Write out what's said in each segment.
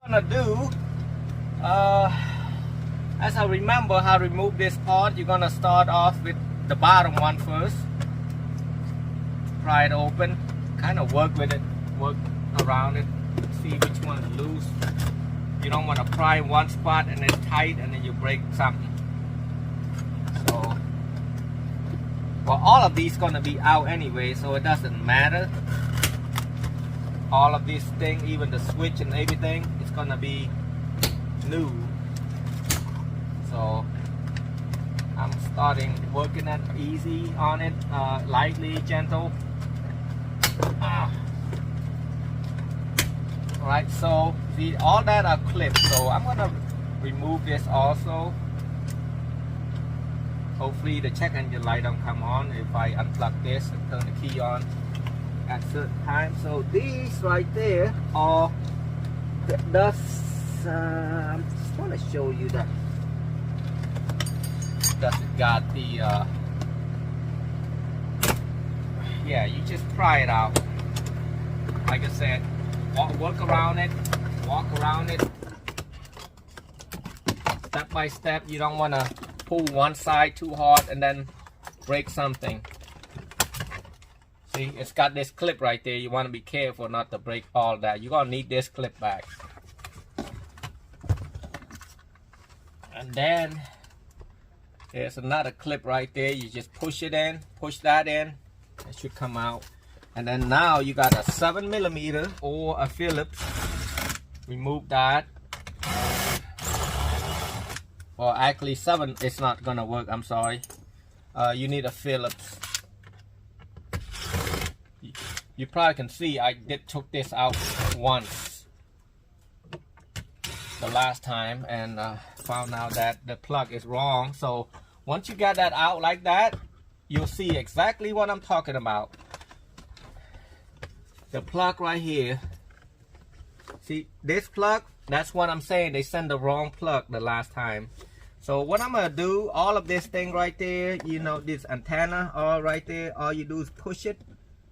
Gonna do as I remember how to remove this part, you're gonna start off with the bottom one first. Pry it open, kind of work with it, work around it, see which one is loose. You don't want to pry one spot and it's tight and then you break something. So well, all of these gonna be out anyway, so it doesn't matter. All of this thing, even the switch and everything, it's gonna be new. So I'm starting working at easy on it, lightly, gentle. Alright, so see, all that are clipped, so I'm gonna remove this also. Hopefully the check engine light don't come on if I unplug this and turn the key on at certain times. So these right there are I'm just want to show you that it got the yeah, you just pry it out. Like I said, walk around it, step by step. You don't want to pull one side too hard and then break something. See, it's got this clip right there. You want to be careful not to break all that. You're gonna need this clip back. And then there's another clip right there. You just push it in, push that in. It should come out. And then now you got a 7mm or a Phillips. Remove that. Well, actually 7 it's not gonna work. I'm sorry. You need a Phillips. You probably can see I took this out once the last time and found out that the plug is wrong. So once you got that out like that, you'll see exactly what I'm talking about. The plug right here. See this plug? That's what I'm saying. They sent the wrong plug the last time. So what I'm gonna do, all of this thing right there, you know, this antenna all right there, all you do is push it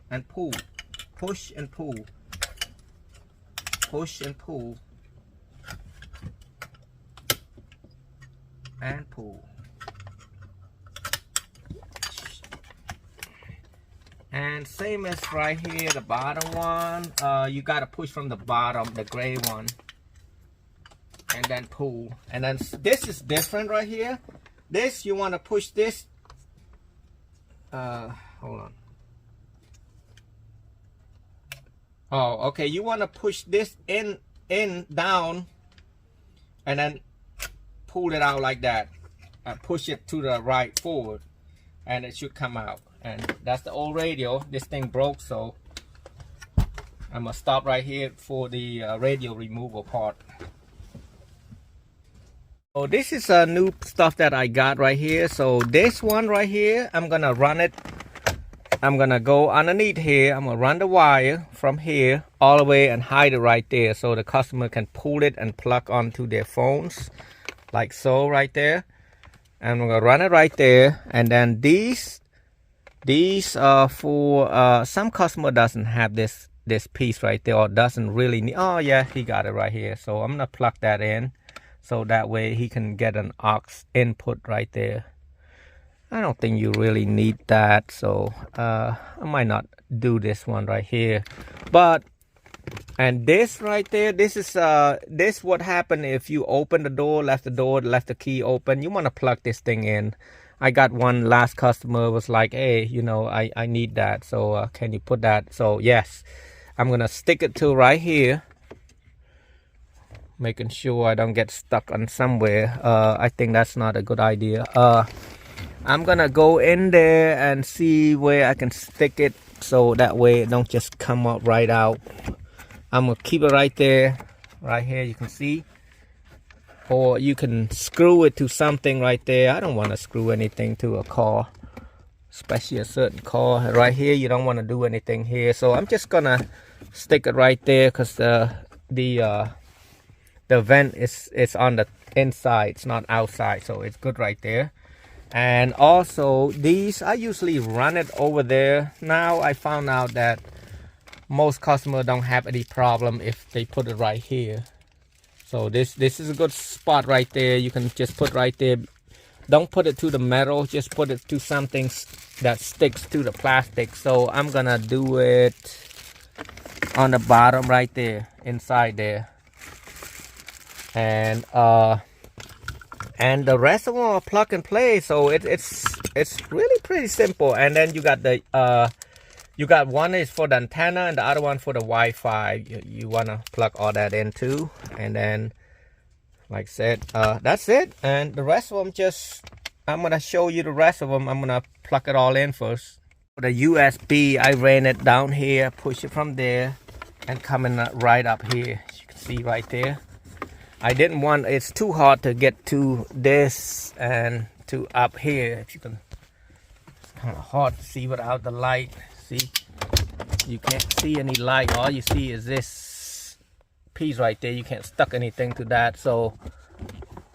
and pull. Push and pull. Push and pull. And pull. And same as right here, the bottom one, you gotta push from the bottom, the gray one, and then pull. And then this is different right here. This, you wanna push this, hold on. Oh, okay, you wanna push this in, down, and then pull it out like that. And push it to the right forward, and it should come out. And that's the old radio. This thing broke, so I'm gonna stop right here for the radio removal part. So this is a new stuff that I got right here. So this one right here, I'm gonna run it. I'm gonna go underneath here. I'm gonna run the wire from here all the way and hide it right there, so the customer can pull it and plug onto their phones, like so right there. And I'm gonna run it right there. And then these are for some customer doesn't have this piece right there, or doesn't really need. Oh yeah, he got it right here. So I'm gonna plug that in, so that way he can get an aux input right there. I don't think you really need that, so I might not do this one right here. But and this right there, this is this what happened if you open the door, left the key open. You want to plug this thing in. I got one last customer was like, hey, you know, I need that, so can you put that? So yes, I'm gonna stick it to right here, making sure I don't get stuck on somewhere. I think that's not a good idea. I'm gonna go in there and see where I can stick it, so that way it don't just come up right out. I'm gonna keep it right there, right here, you can see. Or you can screw it to something right there. I don't want to screw anything to a car, especially a certain car. Right here, you don't want to do anything here. So I'm just gonna stick it right there, because the vent is on the inside, it's not outside, so it's good right there. And also these, I usually run it over there. Now I found out that most customers don't have any problem if they put it right here. So this is a good spot right there. You can just put right there. Don't put it to the metal, just put it to something that sticks to the plastic. So I'm gonna do it on the bottom right there, inside there. And the rest of them are plug and play, so it's really pretty simple. And then you got the you got one is for the antenna and the other one for the Wi-Fi. You wanna plug all that in too. And then, like I said, that's it. And the rest of them, just I'm gonna show you the rest of them. I'm gonna plug it all in first. For the USB, I ran it down here, push it from there, and coming right up here. As you can see right there. I didn't want, it's too hard to get to this and to up here. If you can, it's kind of hard to see without the light. See, you can't see any light. All you see is this piece right there. You can't stuck anything to that. So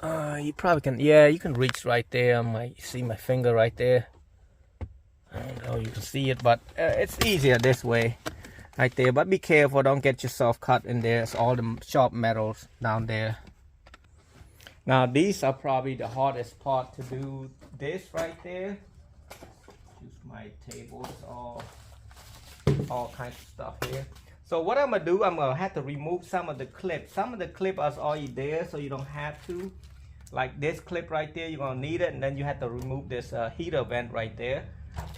you probably can, yeah, you can reach right there. You see my finger right there. I don't know, you can see it, but it's easier this way. Right there, but be careful, don't get yourself cut in there. It's all the sharp metals down there. Now these are probably the hardest part to do. This right there, use my tables, all kinds of stuff here. So what I'm gonna do, I'm gonna have to remove some of the clips. Some of the clip is already there, so you don't have to. Like this clip right there, you're gonna need it, and then you have to remove this heater vent right there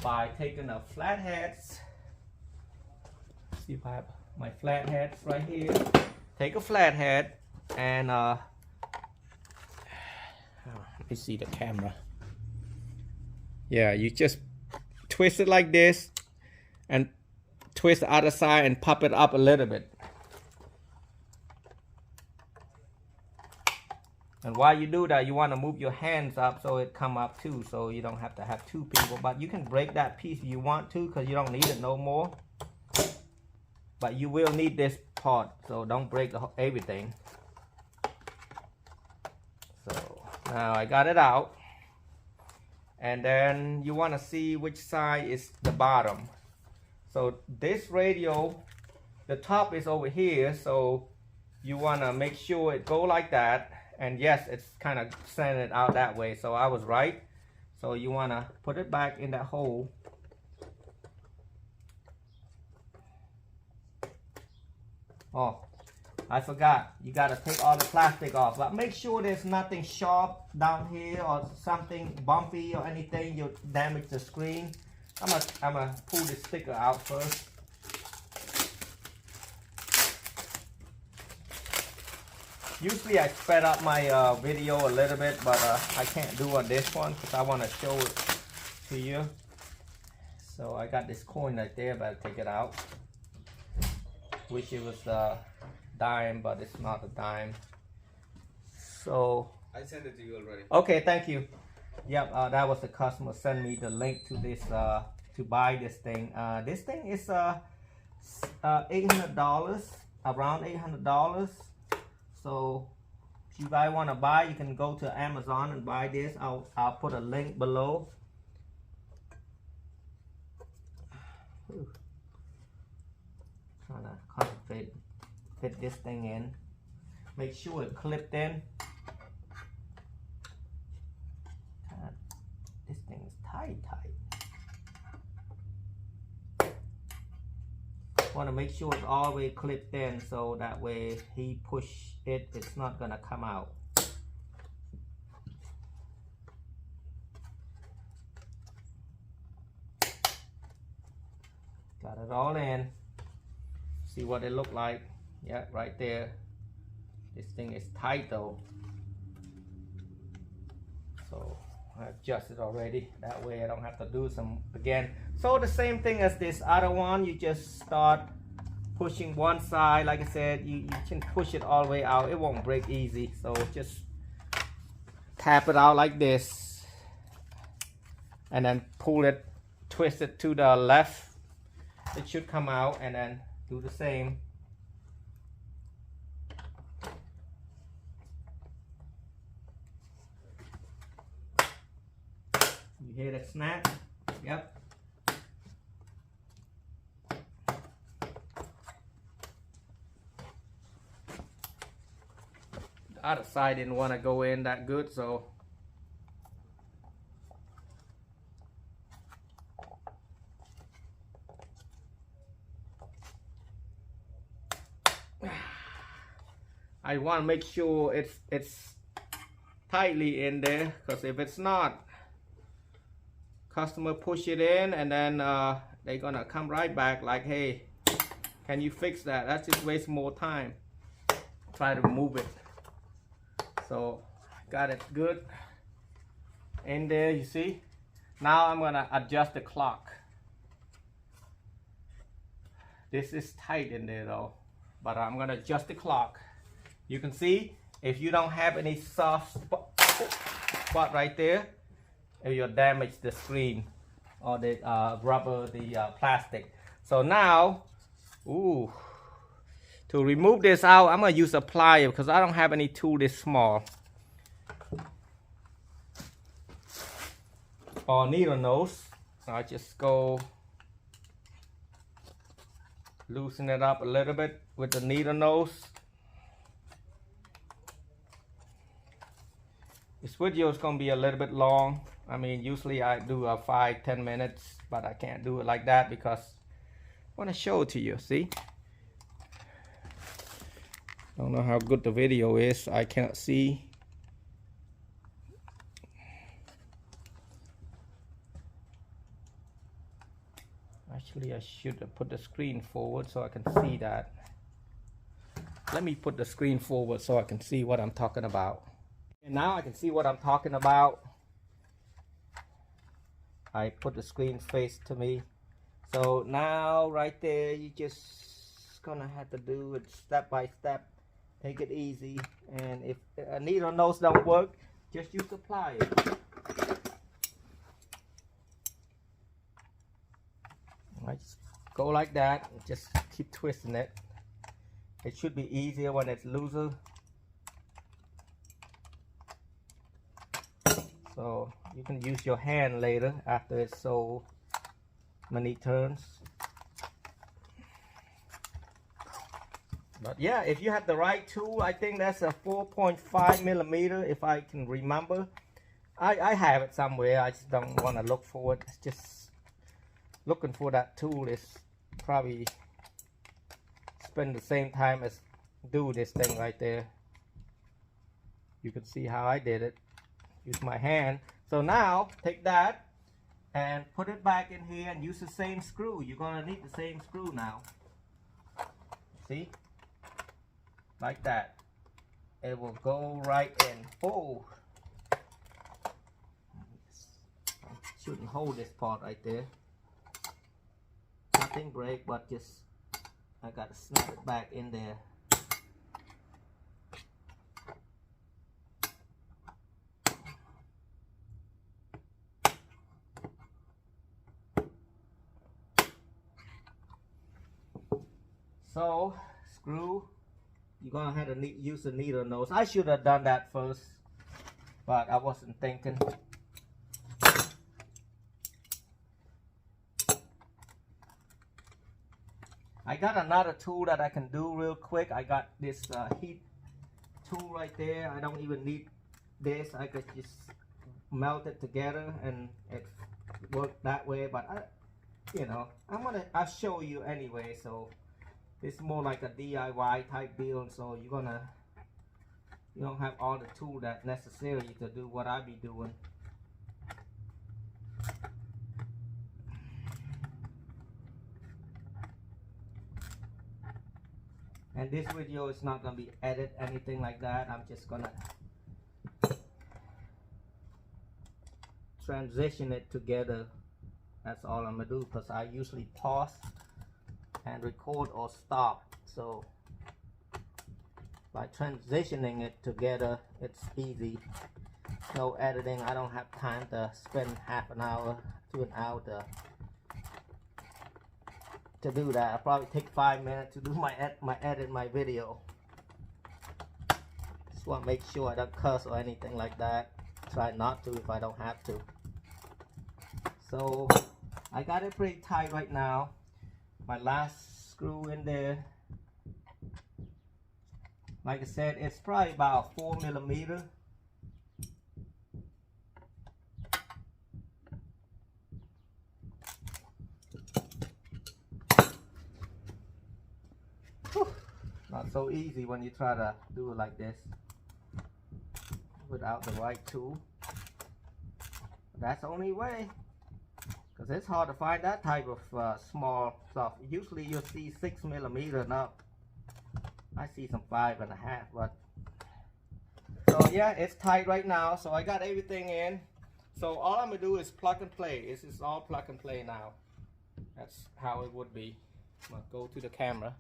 by taking the flatheads. See if I have my flatheads right here. Take a flathead and let me see the camera. Yeah, you just twist it like this and twist the other side and pop it up a little bit. And while you do that, you want to move your hands up so it come up too, so you don't have to have two people. But you can break that piece if you want to, because you don't need it no more. But you will need this part, so don't break everything. So now I got it out. And then you want to see which side is the bottom. So this radio, the top is over here, so you want to make sure it go like that. And yes, it's kind of sending it out that way, so I was right. So you want to put it back in that hole. Oh, I forgot. You got to take all the plastic off. But make sure there's nothing sharp down here or something bumpy or anything. You'll damage the screen. I'm gonna pull the sticker out first. Usually I sped up my video a little bit, but I can't do on this one because I want to show it to you. So I got this coin right there, but I'll take it out. Wish it was a dime, but it's not a dime. So I sent it to you already. Okay, thank you. Yep, that was the customer sent me the link to this to buy this thing. This thing is $800, around $800. So if you guys want to buy, you can go to Amazon and buy this. I'll put a link below. Trying to concentrate, fit this thing in. Make sure it clipped in. This thing is tight. Want to make sure it's all the way clipped in, so that way if he push it, it's not gonna come out. Got it all in. See what it look like. Yeah, right there. This thing is tight though, so I adjusted already. That way I don't have to do some again. So the same thing as this other one. You just start pushing one side. Like I said, you can push it all the way out. It won't break easy. So just tap it out like this, and then pull it, twist it to the left. It should come out, and then do the same. You hear that snap? Yep. The other side didn't want to go in that good, so I want to make sure it's tightly in there, because if it's not, customer push it in and then they're gonna come right back like, hey, can you fix that? That's just waste more time. Try to remove it. So got it good in there, you see. Now I'm gonna adjust the clock. This is tight in there though, but I'm gonna adjust the clock. You can see if you don't have any soft spot right there, you'll damage the screen or the rubber, the plastic. So now, to remove this out, I'm gonna use a plier because I don't have any tool this small. Or needle nose. So I just go loosen it up a little bit with the needle nose. This video is gonna be a little bit long. I mean, usually I do 5-10 minutes, but I can't do it like that because I want to show it to you. See? Don't know how good the video is. I cannot see. Actually, I should have put the screen forward so I can see that. Let me put the screen forward so I can see what I'm talking about. And now I can see what I'm talking about. I put the screen face to me. So now right there, you just gonna have to do it step by step. Take it easy. And if a needle nose don't work, just use a plier. Right, just go like that. Just keep twisting it. It should be easier when it's looser. So you can use your hand later after it's so many turns. But yeah, if you have the right tool, I think that's a 4.5 millimeter, if I can remember. I have it somewhere. I just don't want to look for it. It's just looking for that tool is probably spend the same time as do this thing right there. You can see how I did it. Use my hand. So now take that and put it back in here and use the same screw. You're gonna need the same screw now. See? Like that. It will go right in. Oh! Shouldn't hold this part right there. Nothing break, but just I gotta snap it back in there. So, screw, you're gonna have to use a needle nose. I should have done that first, but I wasn't thinking. I got another tool that I can do real quick. I got this heat tool right there. I don't even need this. I could just melt it together and it worked that way. But I'll show you anyway. So it's more like a DIY type build, so you don't have all the tools that necessary to do what I be doing. And this video is not gonna be edit anything like that. I'm just gonna transition it together. That's all I'm gonna do, because I usually pause and record or stop. So by transitioning it together, it's easy. No editing. I don't have time to spend half an hour to an hour to do that. I'll probably take 5 minutes to do my video. Just want to make sure I don't cuss or anything like that. Try not to if I don't have to. So I got it pretty tight right now. My last screw in there. Like I said, it's probably about 4mm. Not so easy when you try to do it like this without the right tool. But that's the only way, because it's hard to find that type of small stuff. Usually you'll see 6mm and up. I see some 5.5, but so yeah, it's tight right now. So I got everything in. So all I'm gonna do is plug and play. This is all plug and play now. That's how it would be. I'm gonna go to the camera.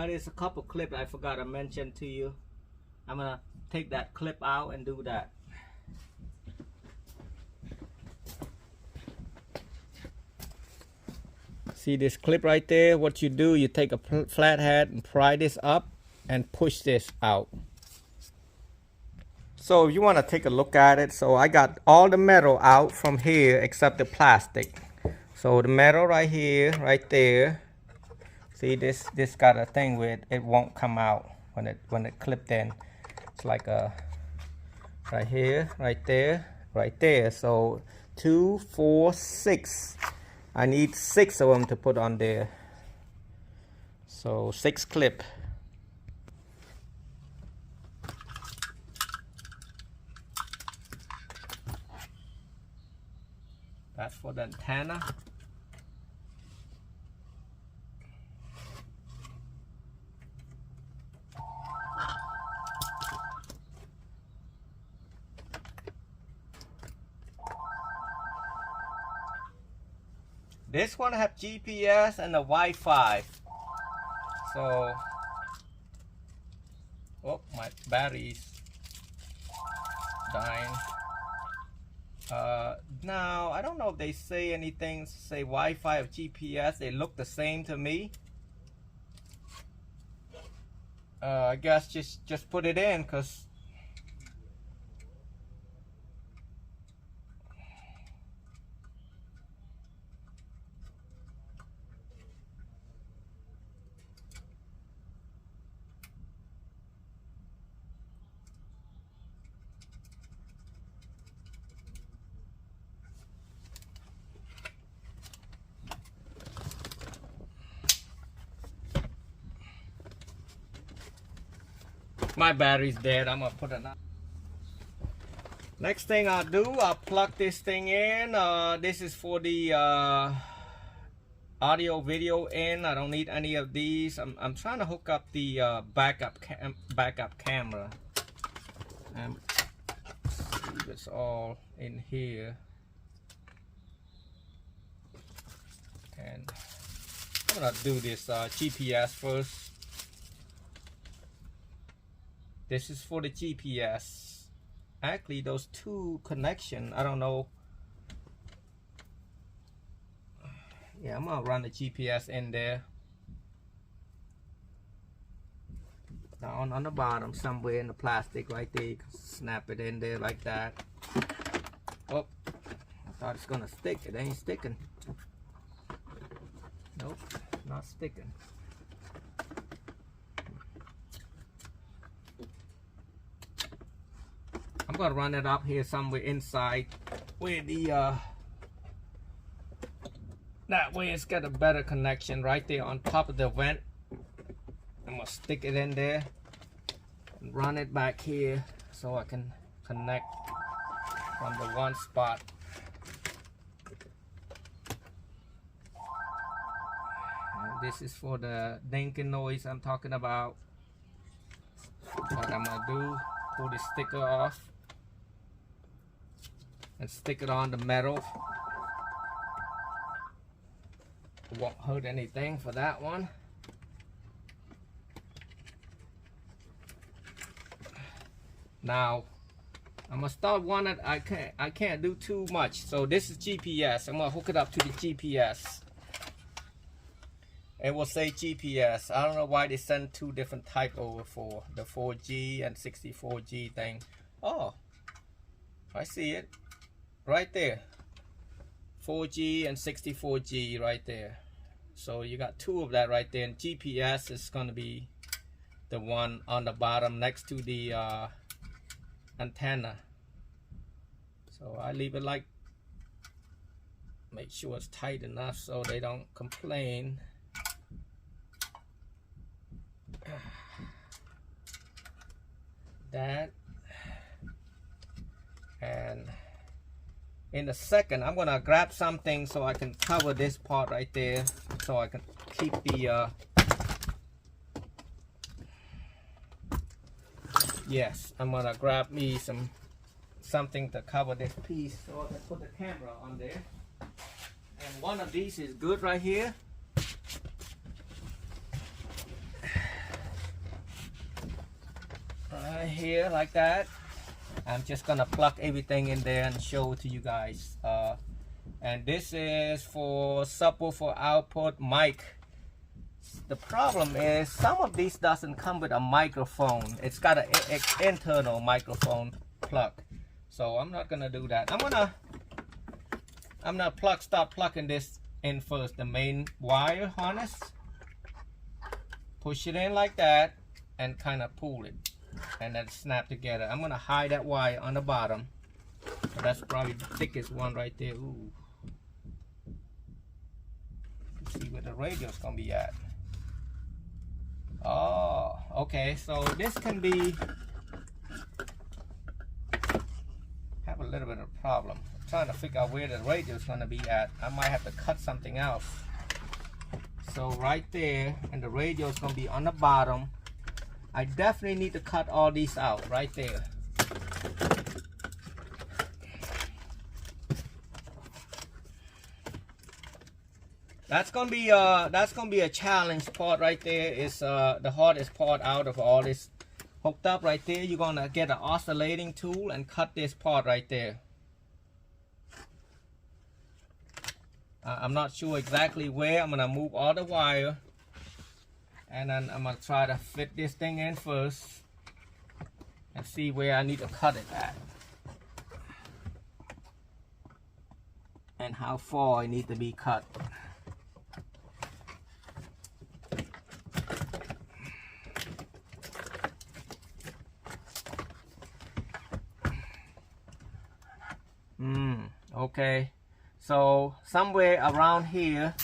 There's a couple clips I forgot to mention to you. I'm gonna take that clip out and do that. See this clip right there? What you do, you take a flathead and pry this up and push this out. So if you want to take a look at it, so I got all the metal out from here except the plastic. So the metal right here, right there. See this got a thing where it won't come out when it clipped in. It's like a right here, right there, right there. So 2, 4, 6. I need 6 of them to put on there. So 6 clip. That's for the antenna. This one have GPS and the Wi-Fi. So, oh, my battery's dying. Now I don't know if they say anything, say Wi-Fi or GPS. They look the same to me. I guess just put it in, cause my battery's dead. I'm gonna put it on. Next thing I'll do, I'll plug this thing in. This is for the audio video in. I don't need any of these. I'm trying to hook up the backup camera. See, it's all in here. And I'm gonna do this GPS first. This is for the GPS. Actually, those two connection, I don't know. Yeah, I'm gonna run the GPS in there. Down on the bottom, somewhere in the plastic right there. You can snap it in there like that. Oh, I thought it's gonna stick. It ain't sticking. Nope, not sticking. I'm gonna run it up here somewhere inside where the that way it's got a better connection right there on top of the vent. I'm gonna stick it in there and run it back here so I can connect from the one spot. And this is for the dinking noise I'm talking about. What I'm gonna do, pull the sticker off and stick it on the metal. It won't hurt anything for that one. Now I'm gonna start one that I can't do too much. So this is GPS. I'm gonna hook it up to the GPS. It will say GPS. I don't know why they send two different type over for the 4G and 64G thing. Oh, I see it right there. 4G and 64G right there. So you got two of that right there, and GPS is going to be the one on the bottom next to the antenna. So I leave it like, make sure it's tight enough so they don't complain. That, and in a second I'm gonna grab something so I can cover this part right there, so I can keep the yes, I'm gonna grab me something to cover this piece so I can put the camera on there. And one of these is good right here. Right here, like that. I'm just gonna plug everything in there and show it to you guys. And this is for subwoofer output mic. The problem is some of these doesn't come with a microphone. It's got an internal microphone plug. So I'm not gonna do that. I'm gonna start plugging this in first. The main wire harness. Push it in like that and kind of pull it, and then snap together. I'm gonna hide that wire on the bottom. So that's probably the thickest one right there. Ooh. Let's see where the radio's gonna be at. Oh, okay. So this can be have a little bit of a problem. I'm trying to figure out where the radio's gonna be at. I might have to cut something else. So right there, and the radio's gonna be on the bottom. I definitely need to cut all these out right there. That's gonna be a challenge part right there. Is the hardest part out of all this hooked up right there. You're gonna get an oscillating tool and cut this part right there. I'm not sure exactly where. I'm gonna move all the wire, and then I'm gonna try to fit this thing in first and see where I need to cut it at and how far I need to be cut. Okay, so somewhere around here.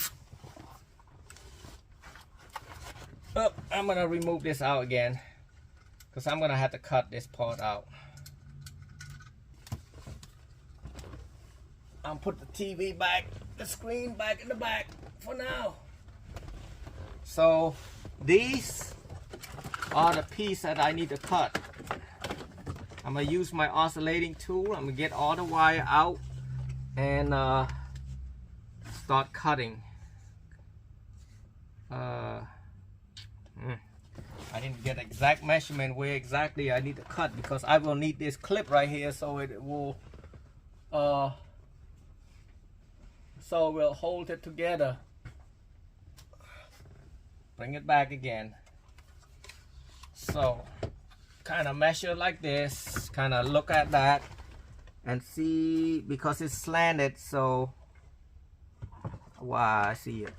Oh, I'm gonna remove this out again because I'm gonna have to cut this part out. I'll put the TV back, the screen back in the back for now. So these are the pieces that I need to cut. I'm gonna use my oscillating tool. I'm gonna get all the wire out and start cutting. I didn't get exact measurement where exactly I need to cut, because I will need this clip right here so it will we'll hold it together. Bring it back again. So kind of measure like this, kind of look at that and see, because it's slanted, so wow, I see it.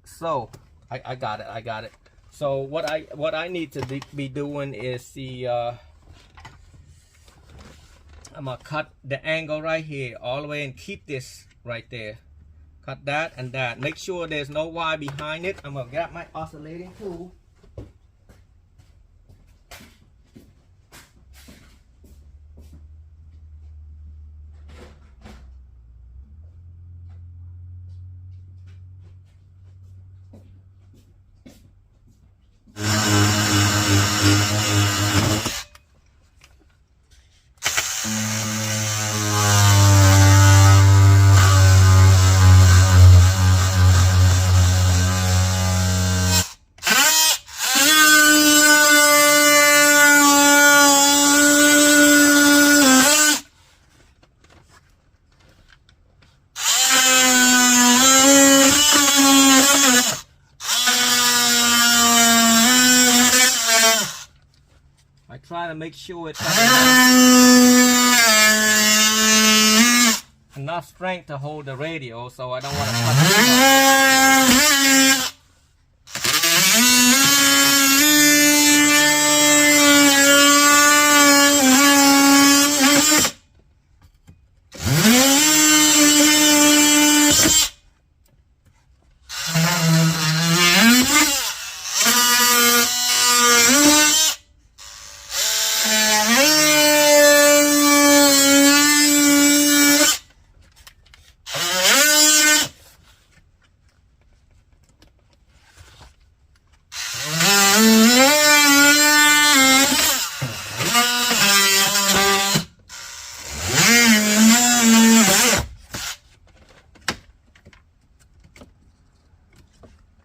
So I got it. So what I need to be doing is I'm gonna cut the angle right here all the way and keep this right there. Cut that and that. Make sure there's no wire behind it. I'm gonna grab my oscillating tool. trying to make sure it's enough strength to hold the radio, so I don't want to cut it.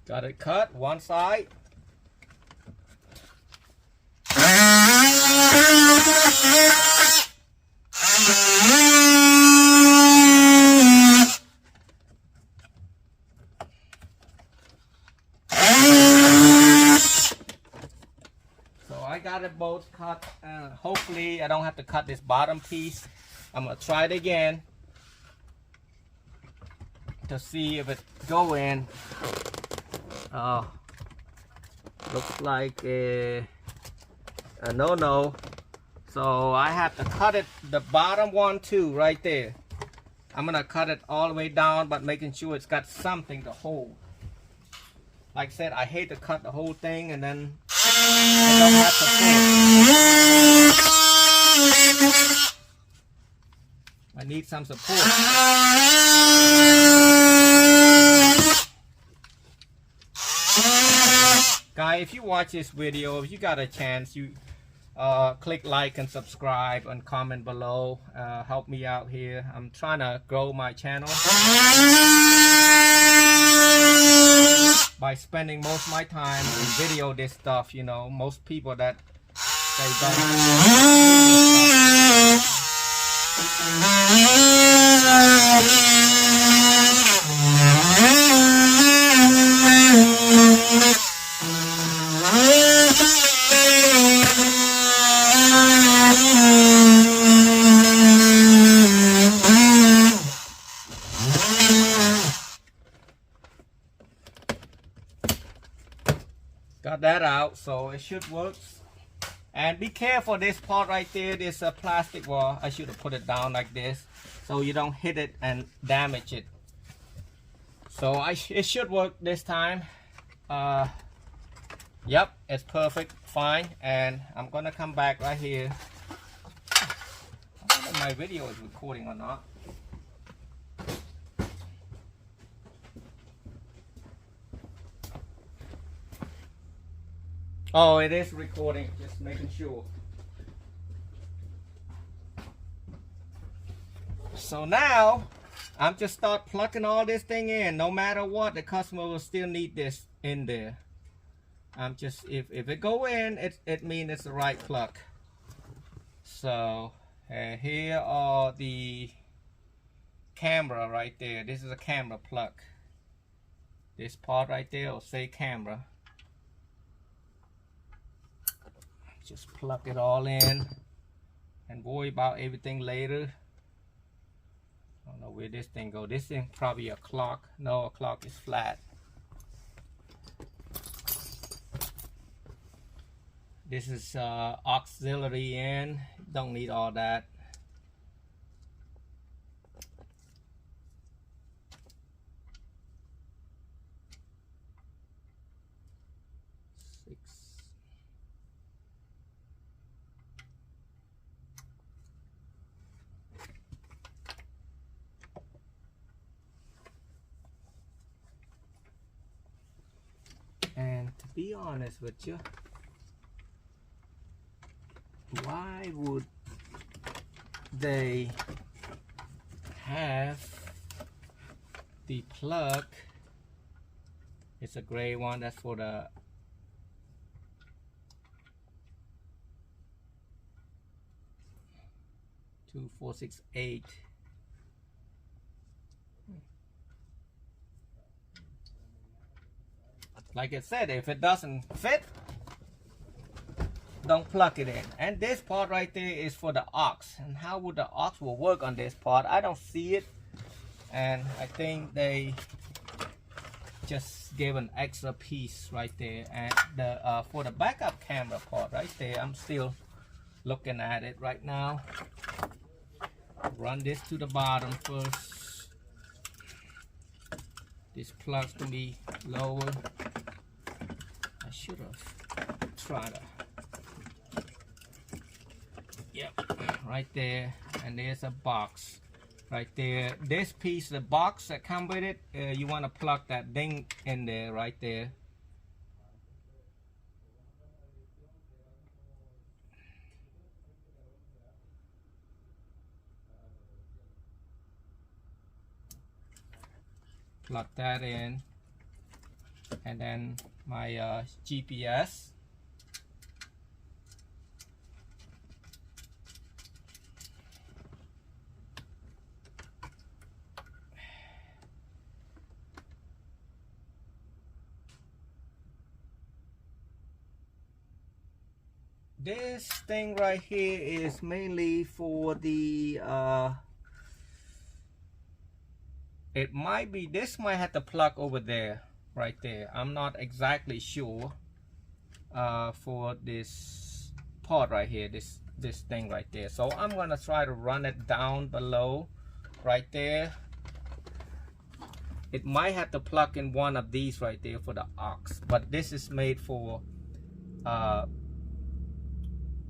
Got it cut one side. So I got it both cut. Hopefully I don't have to cut this bottom piece. I'm gonna try it again to see if it go in. Looks like a no. So I have to cut it, the bottom one too, right there. I'm gonna cut it all the way down, but making sure it's got something to hold. Like I said, I hate to cut the whole thing and then I don't have support. I need some support. Guys, if you watch this video, if you got a chance, you click like and subscribe and comment below. Help me out here. I'm trying to grow my channel by spending most of my time in video this stuff. You know, most people that they got that out, so it should work. And be careful, this part right there, this plastic wall. I should have put it down like this so you don't hit it and damage it. So it should work this time. Yep, it's perfect, fine. And I'm gonna come back right here. I don't know if my video is recording or not. Oh, it is recording, just making sure. So now, I'm just start plugging all this thing in. No matter what, the customer will still need this in there. I'm just, if it go in, it means it's the right plug. So, here are the camera right there. This is a camera plug. This part right there will say camera. Just plug it all in and worry about everything later. I don't know where this thing go. This thing probably a clock. No, a clock is flat. This is auxiliary in. Don't need all that. And to be honest with you, why would they have the plug? It's a gray one, that's for the 2468. Like I said, if it doesn't fit, don't plug it in. And this part right there is for the aux. And how would the aux will work on this part? I don't see it. And I think they just gave an extra piece right there. And the for the backup camera part right there, I'm still looking at it right now. Run this to the bottom first. This plug's gonna be lower. I should have tried to. Yep, right there. And there's a box right there. This piece, the box that comes with it, you want to plug that thing in there right there. Plug that in, and then my GPS. This thing right here is mainly for the it might be, this might have to plug over there right there. I'm not exactly sure for this part right here, this thing right there. So I'm gonna try to run it down below right there. It might have to plug in one of these right there for the aux, but this is made for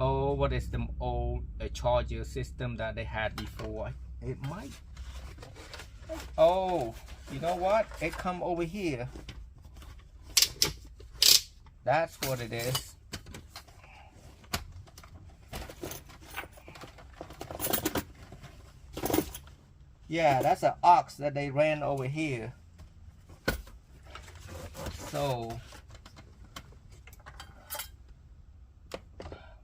oh, what is the old charger system that they had before. It might, oh, you know what, it come over here. That's what it is. Yeah, that's an aux that they ran over here. So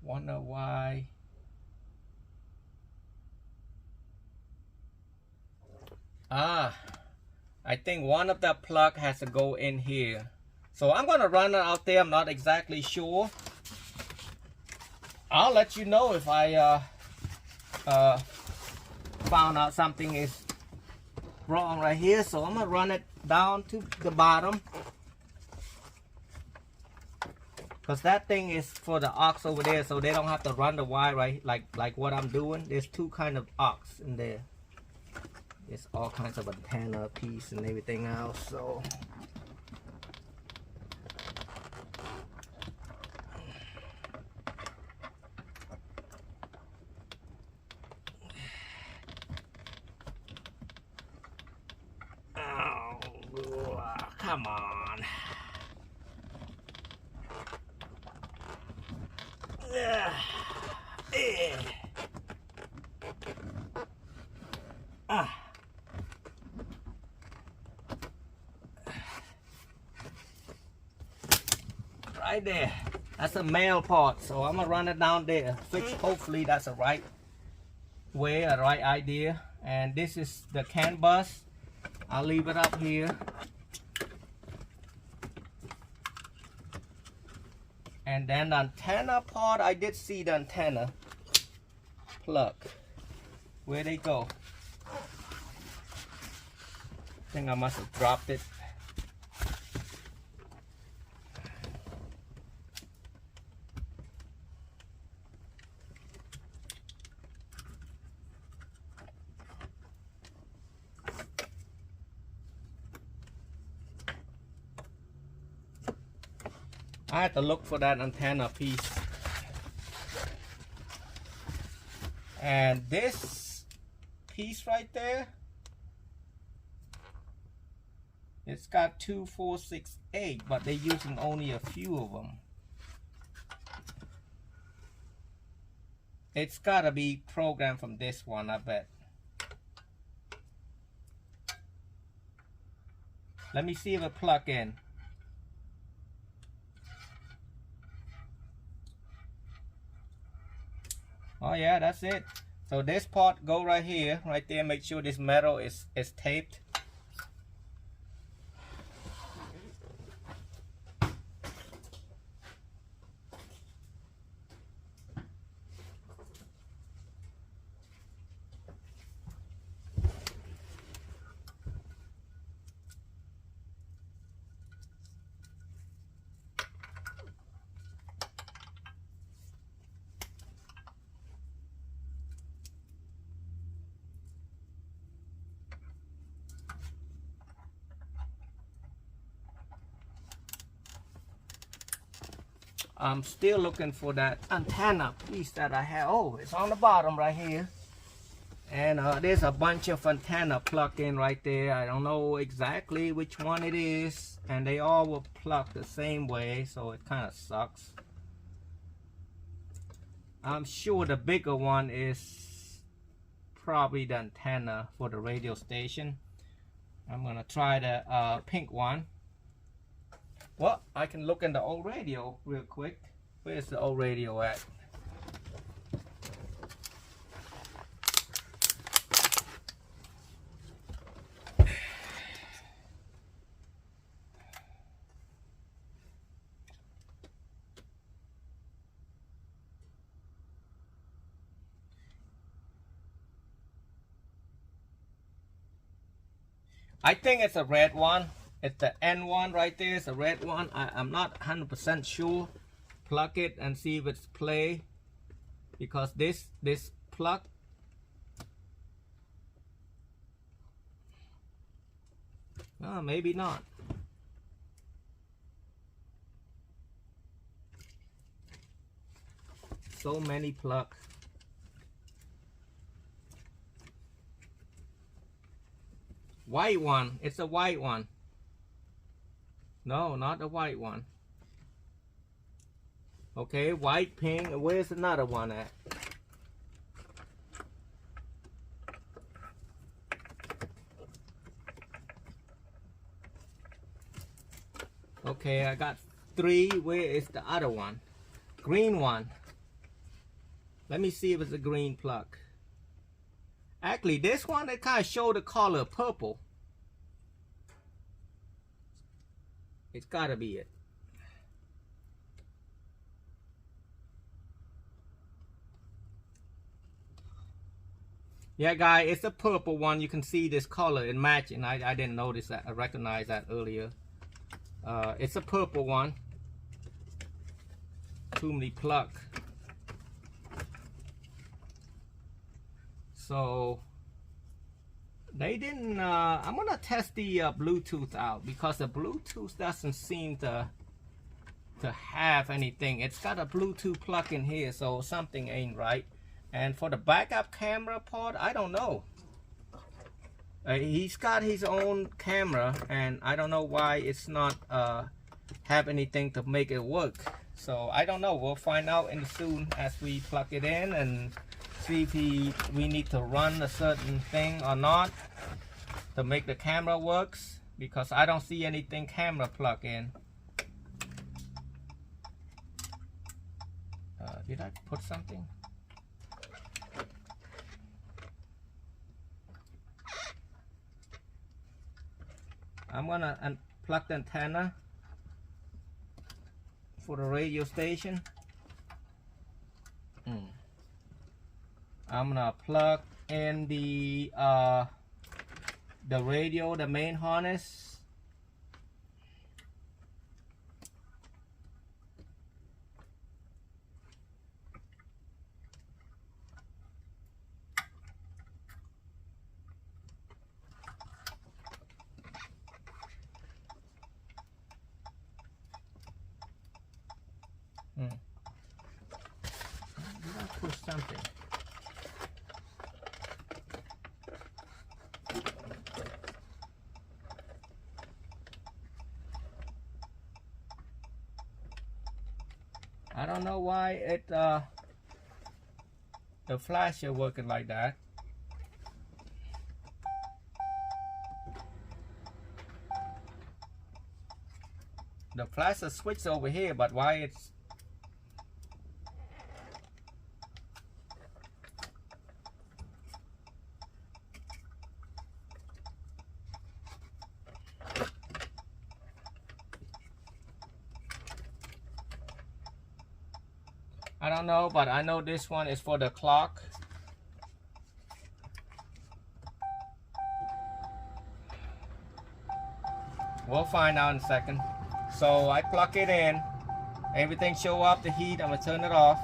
wonder why. I think one of the plug has to go in here. So I'm gonna run it out there. I'm not exactly sure. I'll let you know if I found out something is wrong right here. So I'm gonna run it down to the bottom, because that thing is for the aux over there, so they don't have to run the wire right like what I'm doing. There's two kind of aux in there. There's all kinds of antenna piece and everything else. So oh, come on. Right there, that's a male part, so I'm gonna run it down there, which hopefully that's the right way, a right idea. And this is the CAN bus. I'll leave it up here. And then the antenna part, I did see the antenna plug. Where'd they go? I think I must have dropped it. I had to look for that antenna piece. And this piece right there, it's got 2, 4, 6, 8, but they're using only a few of them. It's gotta be programmed from this one, I bet. Let me see if it plug in. Oh yeah, that's it. So this part go right here, right there. Make sure this metal is taped. I'm still looking for that antenna piece that I have. Oh, it's on the bottom right here. And there's a bunch of antenna plugged in right there. I don't know exactly which one it is. And they all were plugged the same way, so it kind of sucks. I'm sure the bigger one is probably the antenna for the radio station. I'm gonna try the pink one. Well, I can look in the old radio real quick. Where's the old radio at? I think it's a red one. It's the N1 right there. It's a red one. I'm not 100% sure. Plug it and see if it's play. Because this plug. Oh, maybe not. So many plugs. White one. It's a white one. No, not the white one. Okay, white, pink. Where's another one at? Okay, I got 3. Where is the other one? Green one. Let me see if it's a green plug. Actually, this one, it kind of show the color purple. It's gotta be it. Yeah, guys, it's a purple one. You can see this color and matching. I didn't notice that. I recognized that earlier. It's a purple one. Too many plug. So they didn't. I'm gonna test the Bluetooth out because the Bluetooth doesn't seem to have anything. It's got a Bluetooth plug in here, so something ain't right. And for the backup camera part, I don't know. He's got his own camera, and I don't know why it's not have anything to make it work. So I don't know. We'll find out in soon as we plug it in and see if we need to run a certain thing or not to make the camera works, because I don't see anything camera plug in. Did I put something? I'm gonna unplug the antenna for the radio station. I'm gonna plug in the radio, the main harness. Did I push something? I don't know why it the flash is working like that. The flash is switched over here, but why it's I don't know, but I know this one is for the clock. We'll find out in a second. So I plug it in. Everything show up, the heat. I'm gonna turn it off.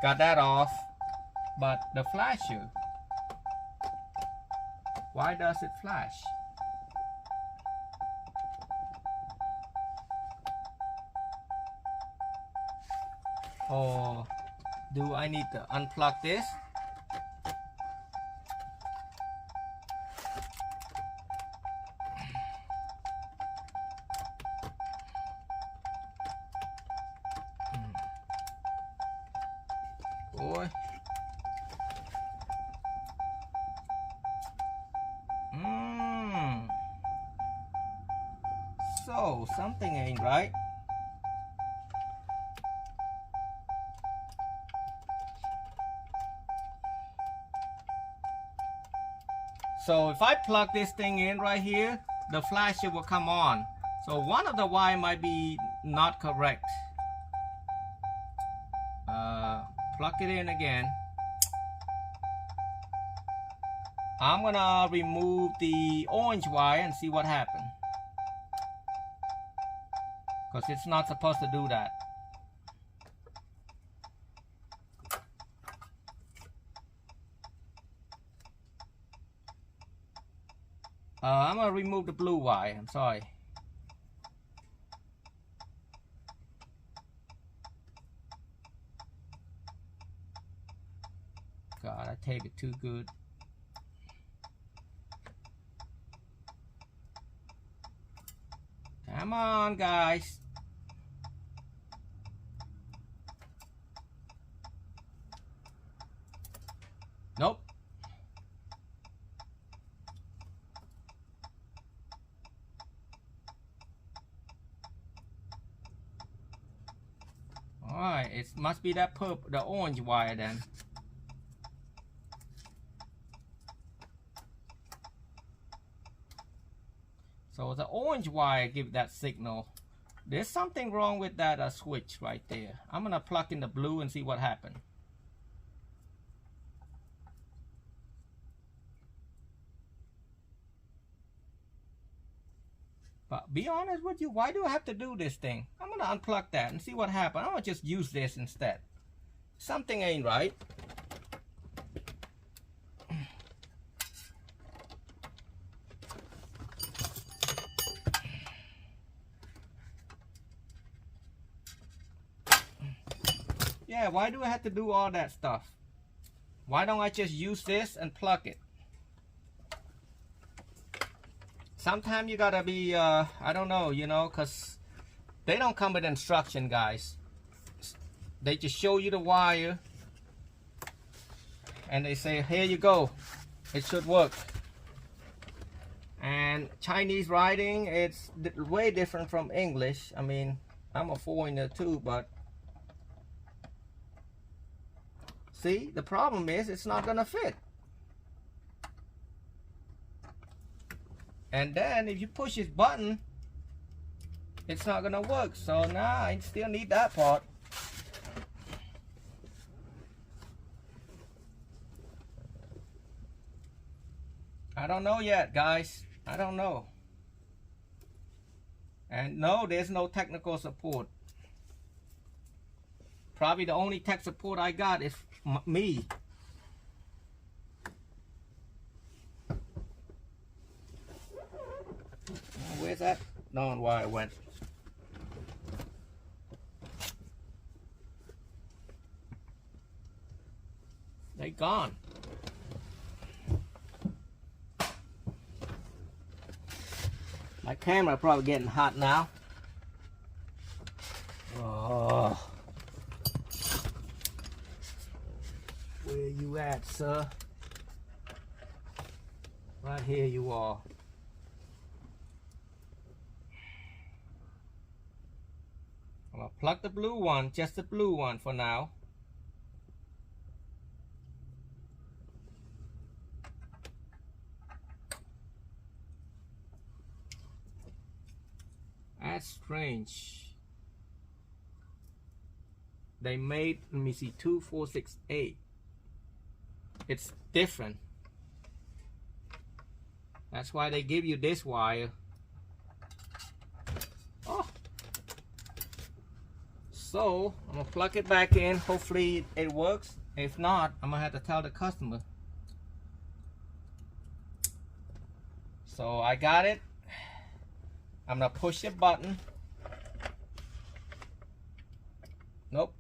Got that off. But the flasher, why does it flash? Or do I need to unplug this? Boy. So something ain't right. So if I plug this thing in right here, the flasher will come on. So one of the wire might be not correct. Plug it in again. I'm gonna remove the orange wire and see what happens. Because it's not supposed to do that. I'm gonna remove the blue wire. I'm sorry. God, I take it too good. Come on, guys. Nope. Alright, it must be that purple, the orange wire then. So the orange wire give that signal. There's something wrong with that switch right there. I'm gonna plug in the blue and see what happens. But be honest with you, why do I have to do this thing? I'm gonna unplug that and see what happens. I'm gonna just use this instead. Something ain't right. Yeah, why do I have to do all that stuff? Why don't I just use this and plug it? Sometimes you gotta be, I don't know, you know, because they don't come with instruction, guys. They just show you the wire and they say, here you go, it should work. And Chinese writing, it's way different from English. I mean, I'm a foreigner too, but see, the problem is it's not gonna fit. And then if you push this button, it's not gonna work. So now I still need that part. I don't know yet, guys. I don't know. And no, there's no technical support. Probably the only tech support I got is me. Where's that? No, why it went. They gone. My camera probably getting hot now. Oh. Where you at, sir? Right here you are. I'm gonna plug the blue one, just the blue one for now. That's strange. They made, let me see, 2468. It's different. That's why they give you this wire. Oh. So I'm gonna plug it back in. Hopefully it works. If not, I'm gonna have to tell the customer. So I got it. I'm gonna push the button. Nope.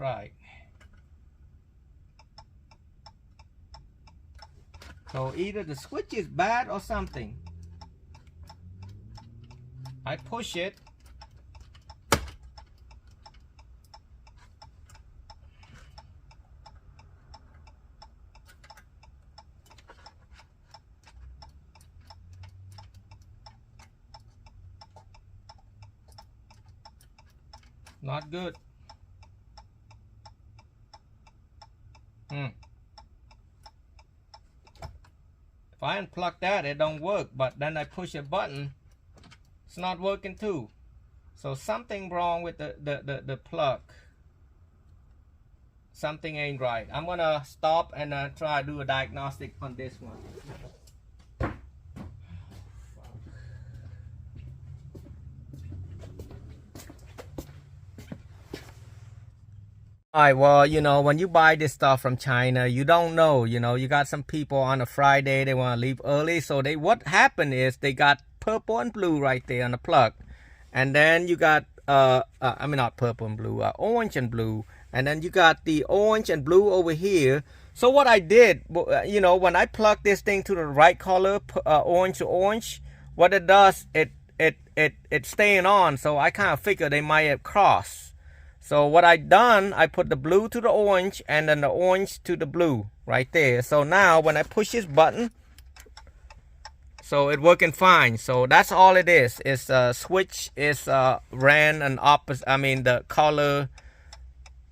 right. So either the switch is bad or something. I push it. Not good. If I unplug that, it don't work. But then I push a button, it's not working too. So something wrong with the plug. Something ain't right. I'm gonna stop and try to do a diagnostic on this one. Alright, well, you know, when you buy this stuff from China, you don't know, you know, you got some people on a Friday, they want to leave early. So what happened is they got purple and blue right there on the plug. And then you got, I mean, not purple and blue, orange and blue. And then you got the orange and blue over here. So what I did, you know, when I plug this thing to the right color, orange to orange, what it does, it's staying on. So I kind of figured they might have crossed. So what I done, I put the blue to the orange and then the orange to the blue right there. So now when I push this button, so it's working fine. So that's all it is. It's switch is ran an opposite. I mean the color.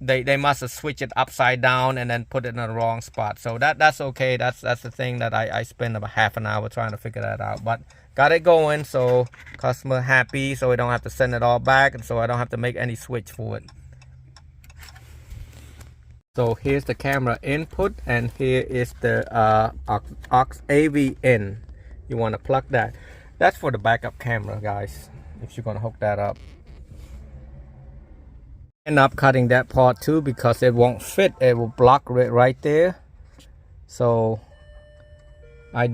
They must have switched it upside down and then put it in the wrong spot. So that's okay. That's the thing that I spent about half an hour trying to figure that out. But got it going, so customer happy, so we don't have to send it all back, and so I don't have to make any switch for it. So here's the camera input, and here is the aux AV in. You want to plug that. That's for the backup camera, guys, if you're gonna hook that up. End up cutting that part too because it won't fit. It will block it right there. So I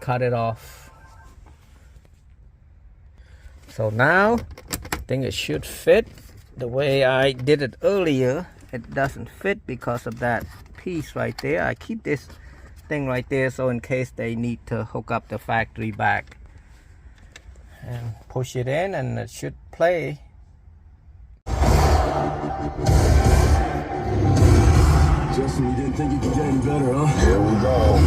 cut it off. So now I think it should fit the way I did it earlier. It doesn't fit because of that piece right there. I keep this thing right there so in case they need to hook up the factory back, and push it in and it should play. Justin, you didn't think you could get any better, huh? Here we go.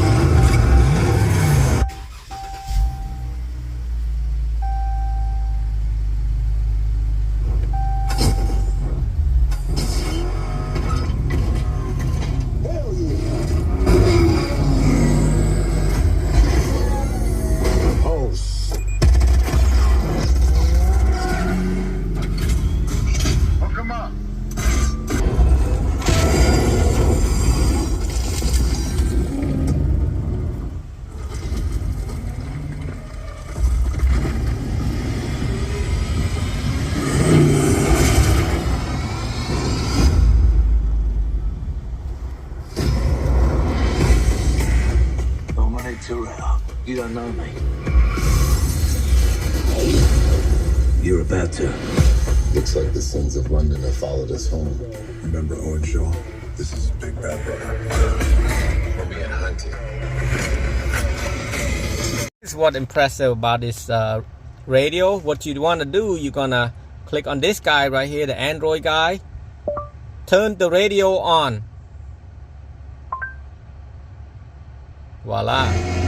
You don't know me. You're about to. Looks like the sins of London have followed us home. Remember Owen Shaw? This is Big Bad Brother. We're being hunted. This is what impressive about this radio. What you want to do, you're gonna click on this guy right here, the Android guy. Turn the radio on. Voila.